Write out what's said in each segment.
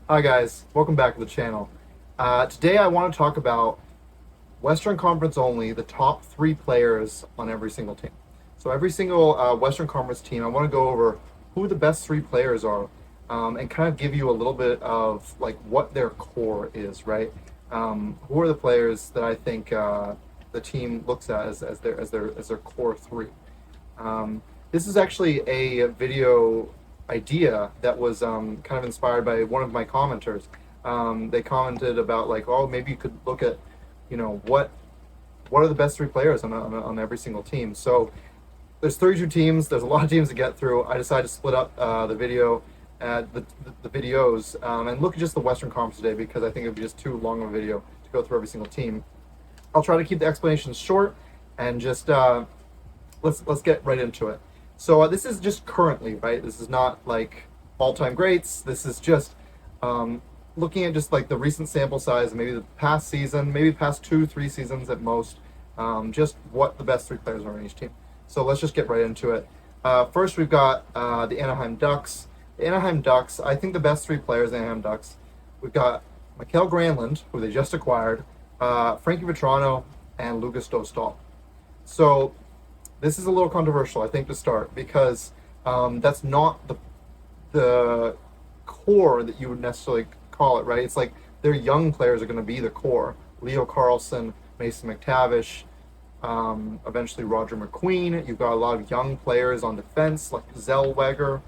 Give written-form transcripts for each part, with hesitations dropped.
Hi guys, welcome back to the channel. Today I want to talk about Western Conference only, the top three players on every single team. So every single Western Conference team, I want to go over who the best three players are, and kind of give you a little bit of like what their core is, right? Who are the players that I think the team looks at as their core three? This is actually a video idea that was kind of inspired by one of my commenters. They commented about like, oh, maybe you could look at, what are the best three players on every single team. So there's 32 teams. There's a lot of teams to get through. I decided to split up the videos and look at just the Western Conference today because I think it would be just too long of a video to go through every single team. I'll try to keep the explanations short and just let's get right into it. So this is just currently, right? This is not like all-time greats. This is just looking at just like the recent sample size, maybe the past season, maybe past 2-3 seasons at most. Just what the best three players are on each team. So let's just get right into it. First, we've got the Anaheim Ducks. The Anaheim Ducks, I think the best three players, the Anaheim Ducks, we've got Mikael Granlund, who they just acquired, Frankie Vatrano, and Lukas Dostal. So this is a little controversial, I think, to start because that's not the core that you would necessarily call it, right? It's like their young players are going to be the core. Leo Carlsson, Mason McTavish, eventually Roger McQueen. You've got a lot of young players on defense like Zellweger.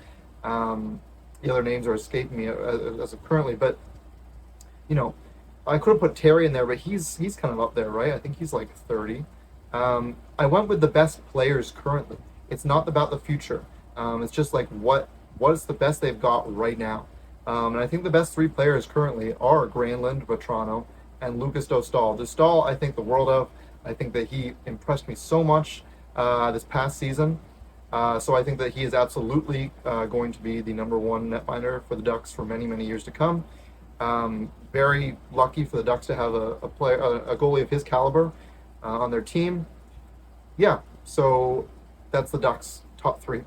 The other names are escaping me as of currently, but you know, I could have put Terry in there, but he's kind of up there, right? I think he's like 30. I went with the best players currently. It's not about the future. It's just like what is the best they've got right now. And I think the best three players currently are Granlund, Vatrano, and Lukas Dostal. Dostal, I think the world of. I think that he impressed me so much this past season. So I think that he is absolutely going to be the number one netminder for the Ducks for many, many years to come. Very lucky for the Ducks to have a player, a goalie of his caliber on their team. Yeah, so that's the Ducks top three.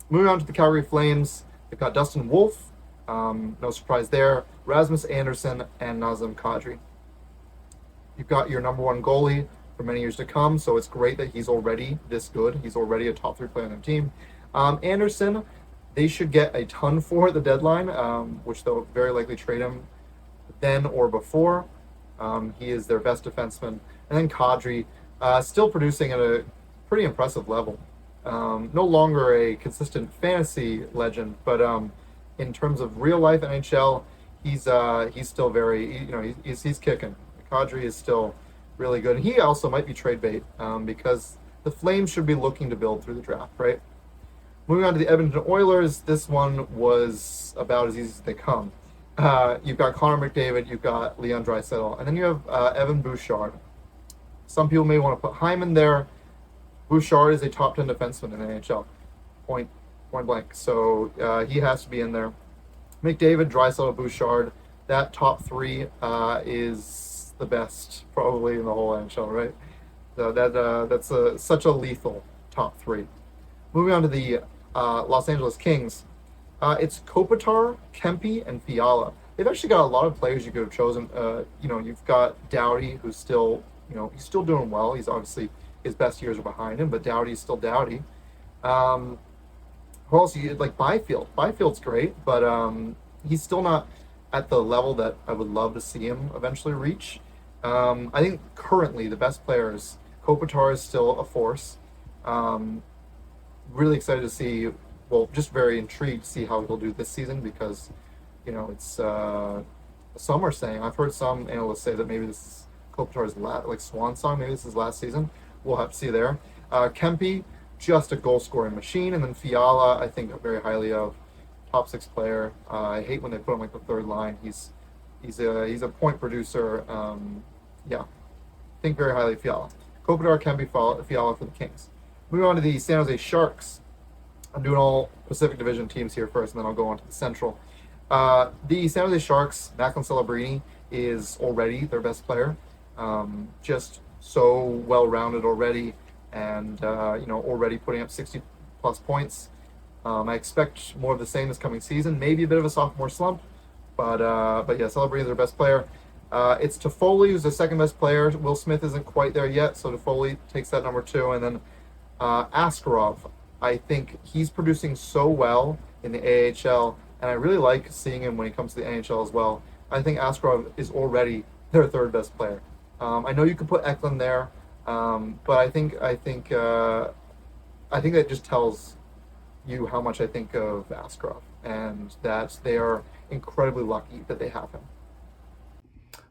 Moving on to the Calgary Flames, they've got Dustin Wolf, no surprise there, Rasmus Anderson, and Nazem Kadri. You've got your number one goalie for many years to come, so it's great that he's already this good. He's already a top three player on their team. Anderson, they should get a ton for at the deadline, which they'll very likely trade him then or before. He is their best defenseman. And then Kadri, still producing at a pretty impressive level. No longer a consistent fantasy legend, but in terms of real life NHL, he's still very, he's kicking. Kadri is still really good. He also might be trade bait because the Flames should be looking to build through the draft, right? Moving on to the Edmonton Oilers, this one was about as easy as they come. You've got Connor McDavid, you've got Leon Draisaitl, and then you have Evan Bouchard. Some people may want to put Hyman there. Bouchard is a top 10 defenseman in the NHL, point blank. So he has to be in there. McDavid, Draisaitl, Bouchard. That top three is the best probably in the whole NHL, right? So that's such a lethal top three. Moving on to the Los Angeles Kings, it's Kopitar, Kempe, and Fiala. They've actually got a lot of players you could have chosen. You've got Doughty, who's still, he's still doing well. He's obviously his best years are behind him, but Doughty's still Doughty. Who else? Like Byfield. Byfield's great, but he's still not at the level that I would love to see him eventually reach. I think currently the best players, Kopitar is still a force. Really excited to see, well, just very intrigued to see how he'll do this season because, it's some are saying, I've heard some analysts say that maybe this is Kopitar's like swan song, maybe this is last season. We'll have to see there. Kempe, just a goal scoring machine, and then Fiala, I think very highly of, top six player. I hate when they put him like the third line. He's a point producer. Yeah, think very highly of Fiala. Kopitar, Kempe, Fiala for the Kings. Moving on to the San Jose Sharks. I'm doing all Pacific Division teams here first, and then I'll go on to the Central. The San Jose Sharks, Macklin Celebrini is already their best player. Just so well-rounded already, and already putting up 60-plus points. I expect more of the same this coming season. Maybe a bit of a sophomore slump, But yeah, Celebrity is their best player. It's Toffoli who's the second best player. Will Smith isn't quite there yet, so Toffoli takes that number 2, and then Askarov. I think he's producing so well in the AHL, and I really like seeing him when he comes to the NHL as well. I think Askarov is already their third best player. I know you could put Eklund there, but I think that just tells you how much I think of Askarov, and that they are incredibly lucky that they have him.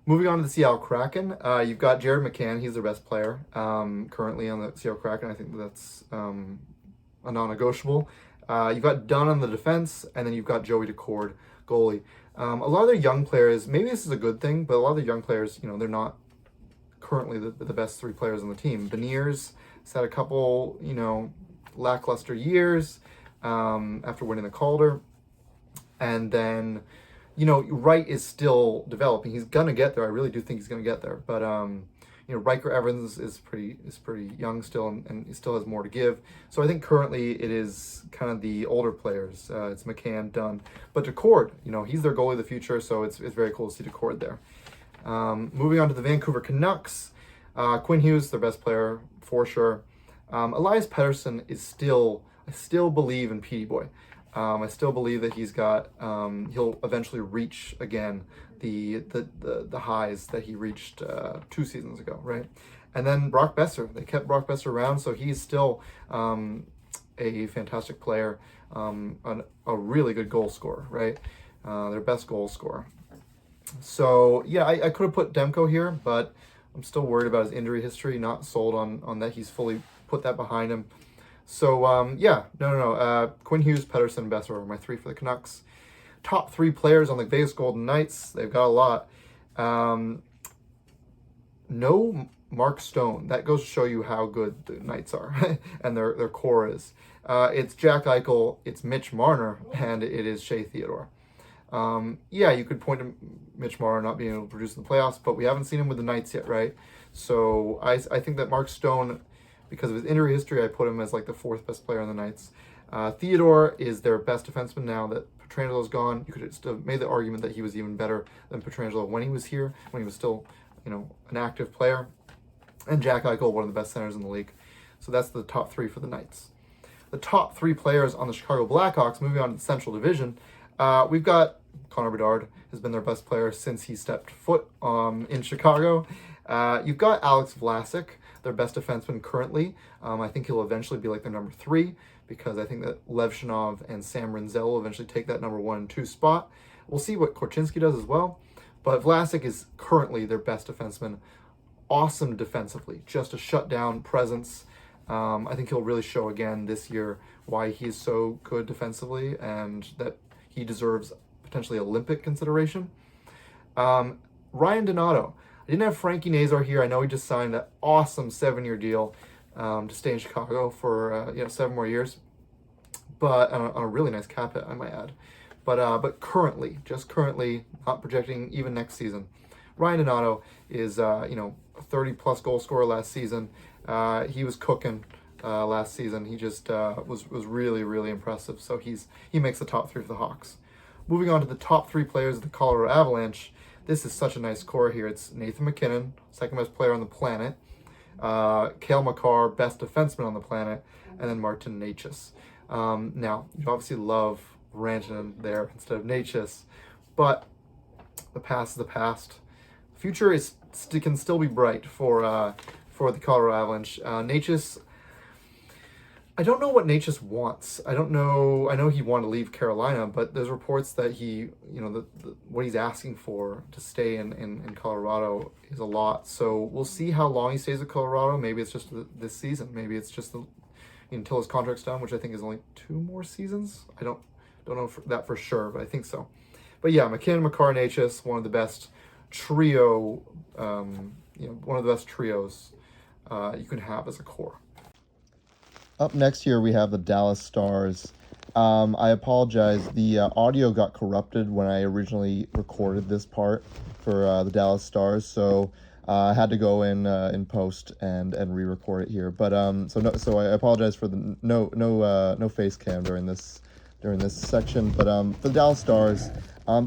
Moving on to the Seattle Kraken, you've got Jared McCann. He's their best player currently on the Seattle Kraken. I think that's a non-negotiable. You've got Dunn on the defense, and then you've got Joey Daccord, goalie. A lot of their young players, maybe this is a good thing, but a lot of the young players, they're not currently the best 3 players on the team. Beniers has had a couple, lackluster years after winning the Calder. And then, Wright is still developing. He's gonna get there. I really do think he's gonna get there. But Riker Evans is pretty young still, and he still has more to give. So I think currently it is kind of the older players. It's McCann, Dunn, but Daccord, he's their goalie of the future. So it's very cool to see Daccord there. Moving on to the Vancouver Canucks, Quinn Hughes, their best player for sure. Elias Pettersson is I still believe in Petey Boy. I still believe that he's got, he'll eventually reach again the highs that he reached 2 seasons ago, right? And then Brock Besser, they kept Brock Besser around, so he's still a fantastic player, a really good goal scorer, right? Their best goal scorer. So yeah, I could have put Demko here, but I'm still worried about his injury history. Not sold on that he's fully put that behind him. So yeah, no. Quinn Hughes, Pettersson, Besser are my 3 for the Canucks. Top 3 players on the Vegas Golden Knights. They've got a lot. No Mark Stone. That goes to show you how good the Knights are and their core is. It's Jack Eichel, it's Mitch Marner, and it is Shea Theodore. Yeah, you could point to Mitch Marner not being able to produce in the playoffs, but we haven't seen him with the Knights yet, right? So I think that Mark Stone, because of his injury history, I put him as like the 4th best player on the Knights. Theodore is their best defenseman now that Petrangelo's gone. You could have still made the argument that he was even better than Petrangelo when he was here, when he was still, an active player. And Jack Eichel, one of the best centers in the league. So that's the top 3 for the Knights. The top 3 players on the Chicago Blackhawks, moving on to the Central Division, we've got Connor Bedard, has been their best player since he stepped foot in Chicago. You've got Alex Vlasic, their best defenseman currently. I think he'll eventually be like their number 3, because I think that Levshinov and Sam Rinzel will eventually take that number 1 and 2 spot. We'll see what Korchinski does as well. But Vlasic is currently their best defenseman. Awesome defensively, just a shutdown presence. I think he'll really show again this year why he's so good defensively and that he deserves potentially Olympic consideration. Ryan Donato. I didn't have Frankie Nazar here. I know he just signed an awesome 7-year deal to stay in Chicago for 7 more years, but on a really nice cap hit, I might add. But currently, not projecting even next season, Ryan Donato is a 30-plus goal scorer last season. He was cooking last season. He just was really, really impressive. So he makes the top 3 for the Hawks. Moving on to the top 3 players of the Colorado Avalanche. This is such a nice core here. It's Nathan MacKinnon, second best player on the planet. Cale Makar, best defenseman on the planet. And then Martin Necas. Now, you obviously love Rantanen there instead of Necas. But the past is the past. The future can still be bright for the Colorado Avalanche. Necas, I don't know what Necas wants. I don't know. I know he wanted to leave Carolina, but there's reports that he, what he's asking for to stay in Colorado is a lot. So we'll see how long he stays at Colorado. Maybe it's just this season. Maybe it's just until his contract's done, which I think is only 2 more seasons. I don't know that for sure, but I think so. But yeah, McKinnon, Makar, Necas, one of the best trio, one of the best trios you can have as a core. Up next here, we have the Dallas Stars. I apologize. The audio got corrupted when I originally recorded this part for the Dallas Stars, so I had to go in post and re-record it here. But so I apologize for the no face cam during this during this section. But for the Dallas Stars,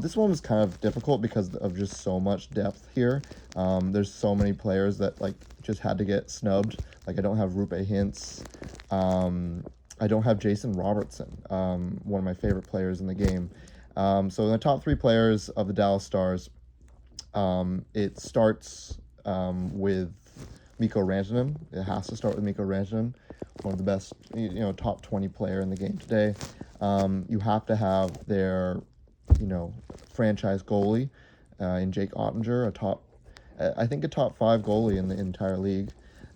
this one was kind of difficult because of just so much depth here. There's so many players that like just had to get snubbed. Like I don't have Rupe Hintz. I don't have Jason Robertson, one of my favorite players in the game. So in the top 3 players of the Dallas Stars, it starts with Mikko Rantanen. It has to start with Mikko Rantanen, one of the best, top 20 player in the game today. You have to have their, franchise goalie in Jake Ottinger, I think a top 5 goalie in the entire league.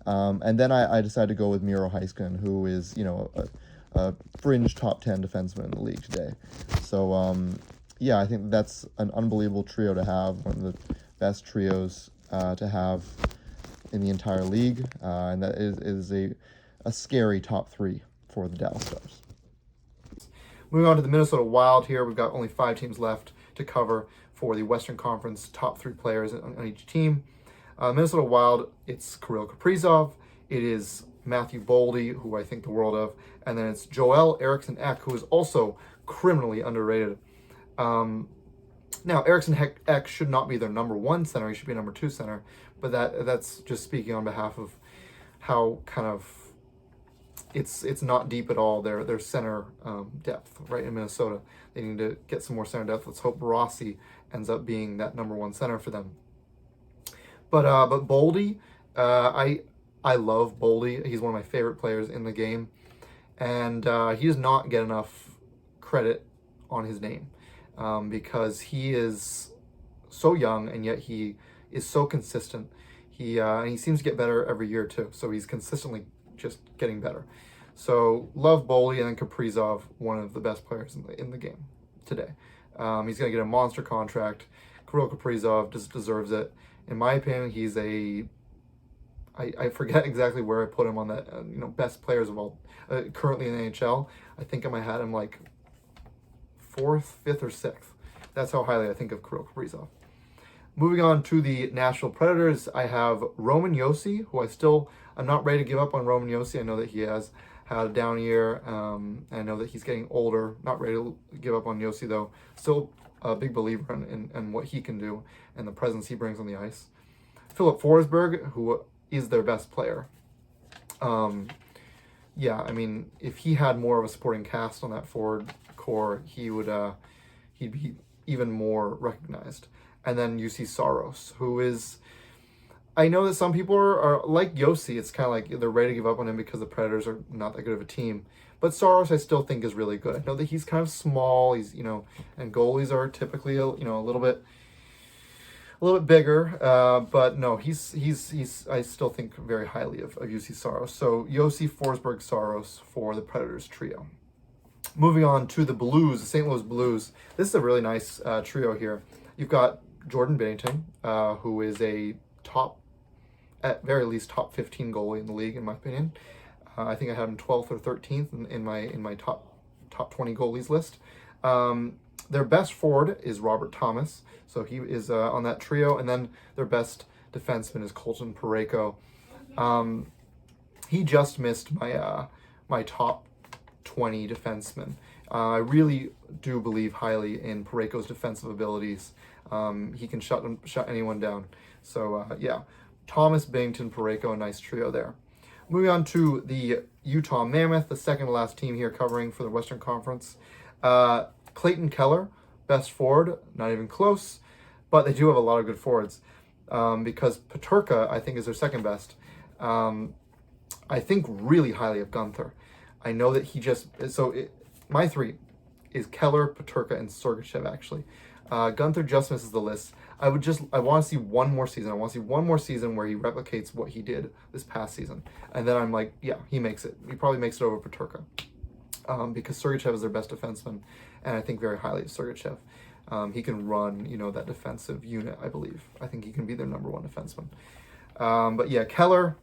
And then I decided to go with Miro Heiskanen, who is, a fringe top 10 defenseman in the league today. So, I think that's an unbelievable trio to have, one of the best trios to have in the entire league. And that is a scary top 3 for the Dallas Stars. Moving on to the Minnesota Wild here, we've got only 5 teams left to cover for the Western Conference, top 3 players on each team. Minnesota Wild, it's Kirill Kaprizov, it is Matthew Boldy, who I think the world of, and then it's Joel Eriksson Ek, who is also criminally underrated. Now, Eriksson Ek should not be their number 1 center, he should be number 2 center, but that's just speaking on behalf of how kind of it's not deep at all, their center depth right in Minnesota. They need to get some more center depth. Let's hope Rossi ends up being that number 1 center for them. But Boldy, I love Boldy. He's one of my favorite players in the game, and he does not get enough credit on his name because he is so young and yet he is so consistent. And he seems to get better every year too. So he's consistently just getting better. So love Boldy, and then Kaprizov, one of the best players in the game today. He's going to get a monster contract. Kirill Kaprizov just deserves it. In my opinion, he's I forget exactly where I put him on that, best players of all, currently in the NHL. I think I might have him like 4th, 5th, or 6th. That's how highly I think of Kirill Kaprizov. Moving on to the Nashville Predators, I have Roman Josi, who I'm not ready to give up on Roman Josi. I know that he has had a down year. I know that he's getting older. Not ready to give up on Josi, though. Still a big believer in what he can do and the presence he brings on the ice. Philip Forsberg, who is their best player. If he had more of a supporting cast on that forward core, he'd be even more recognized. And then UC Saros, who is, I know that some people are like Josi. It's kind of like they're ready to give up on him because the Predators are not that good of a team. But Saros, I still think, is really good. I know that he's kind of small. He's, and goalies are typically, a little bit bigger. But no, he's I still think very highly of UC Saros. So Josi, Forsberg, Saros for the Predators trio. Moving on to the Blues, the St. Louis Blues. This is a really nice trio here. You've got Jordan Binnington, who is a at very least top 15 goalie in the league, in my opinion. I think I had him 12th or 13th in my top 20 goalies list. Their best forward is Robert Thomas, so he is on that trio, and then their best defenseman is Colton Parayko. He just missed my top 20 defensemen. I really do believe highly in Parayko's defensive abilities. He can shut anyone down. So Thomas, Binnington, Parayko, a nice trio there. Moving on to the Utah Mammoth, the second to last team here covering for the Western Conference. Clayton Keller, best forward, not even close, but they do have a lot of good forwards because Peterka, I think, is their second best. I think really highly of Gunther. I know that my 3 is Keller, Peterka, and Sergachev, actually. Gunther just misses the list. I want to see one more season. I want to see one more season where he replicates what he did this past season. And then I'm like, yeah, he makes it. He probably makes it over Peterka. Because Sergachev is their best defenseman, and I think very highly of Sergachev. He can run, that defensive unit, I believe. I think he can be their number 1 defenseman. But yeah, Keller,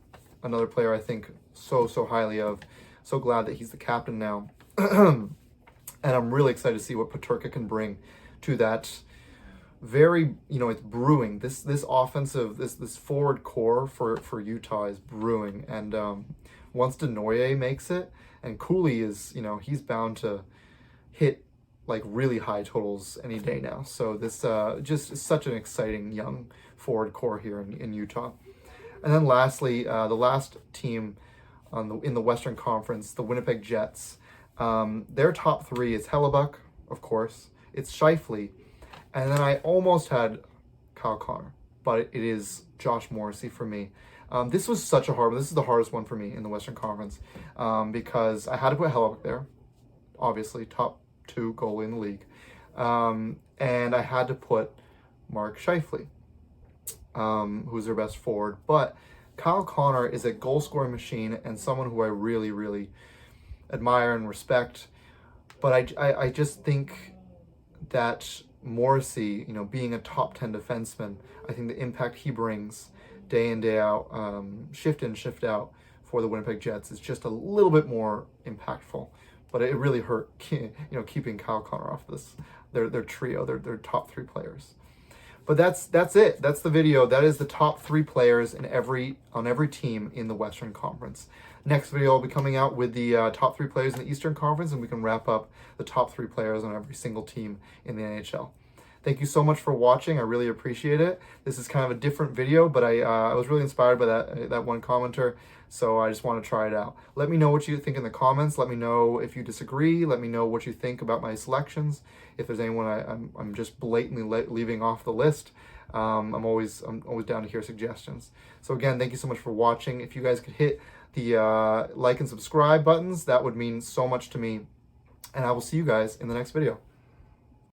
another player I think so highly of. So glad that he's the captain now. And I'm really excited to see what Peterka can bring to that very, it's brewing. This offensive, this forward core for Utah is brewing. And once Denoye makes it, and Cooley is, he's bound to hit like really high totals any day now. So this just is such an exciting young forward core here in Utah. And then lastly, the last team in the Western Conference, the Winnipeg Jets. Their top three is Hellebuck, of course. It's Scheifele, and then I almost had Kyle Connor, but it is Josh Morrissey for me. This was such a hard one. This is the hardest one for me in the Western Conference because I had to put Hellebuck there, obviously top 2 goalie in the league, and I had to put Mark Scheifele, who's their best forward. But Kyle Connor is a goal scoring machine and someone who I really, really admire and respect. But I just think that Morrissey, being a top 10 defenseman, I think the impact he brings day in, day out, shift in, shift out for the Winnipeg Jets is just a little bit more impactful. But it really hurt, keeping Kyle Connor off this, their trio, their top 3 players. But that's it. That's the video. That is the top 3 players on every team in the Western Conference. Next video will be coming out with the top 3 players in the Eastern Conference, and we can wrap up the top 3 players on every single team in the NHL. Thank you so much for watching. I really appreciate it. This is kind of a different video, but I was really inspired by that one commenter, so I just want to try it out. Let me know what you think in the comments. Let me know if you disagree. Let me know what you think about my selections. If there's anyone I'm just blatantly leaving off the list, I'm always down to hear suggestions. So again, thank you so much for watching. If you guys could hit the like and subscribe buttons, that would mean so much to me. And I will see you guys in the next video.